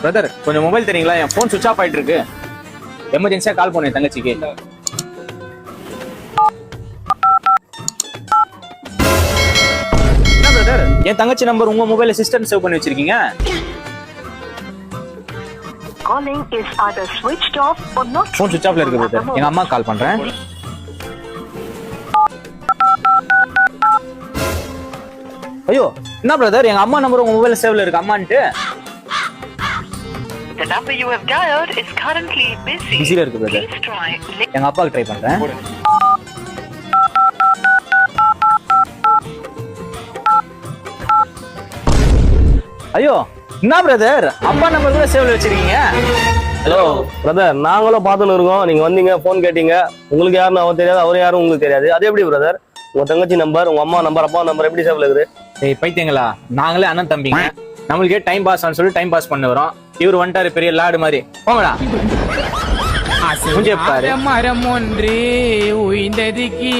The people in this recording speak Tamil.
பிரதர் கொஞ்சம் மொபைல் தெரியுங்களா? என் போன் சுவிட்ச் ஆஃப் ஆயிட்டு இருக்கு. எமர்ஜென்சியா கால் பண்ணேன் தங்கச்சிக்கு. என்ன பிரதர், என் தங்கச்சி நம்பர் உங்க மொபைல்ல சிஸ்டம் சேவ் பண்ணி வச்சிருக்கீங்க? Calling is either switched off or not. Phone சுவிட்ச் ஆஃப்ல இருக்கு பிரதர். எங்க அம்மா கால் பண்றேன். ஐயோ என்ன பிரதர், எங்க அம்மா நம்பர் உங்க மொபைல்ல சேவ்ல இருக்கு அம்மான்ட்டு. The number you have dialed is currently busy. பிஸில இருக்கு பிரதர். Please try. எங்க அப்பாக்கு ட்ரை பண்றேன். ஐயோ என்ன பிரதர், அப்பா நம்பர் கூட சேவ்ல வச்சிருக்கீங்க? ஹலோ பிரதர், நாங்களும் பார்த்துன்னு இருக்கோம். நீங்க வந்தீங்க, போன் கேட்டீங்க. உங்களுக்கு யாருன்னு அவர் தெரியாது, அவர் யாரும் உங்களுக்கு தெரியாது. அது எப்படி பிரதர்? உங்க தங்கச்சி நம்பர், உங்க அம்மா நம்பர், அப்பா நம்பர் எப்படி சேவ்ல இருக்குது? ஏய் பைத்தியங்களா, நாங்களே அண்ணன் தம்பிங்க. நம்மளுக்கே டைம் பாஸ் ஆன்னு சொல்லி டைம் பாஸ் பண்ண வரோம். இவர் வந்துட்டாரு பெரிய லாடு மாதிரி. போங்கடா. மரம் ஒன்று உய்ந்ததுக்கு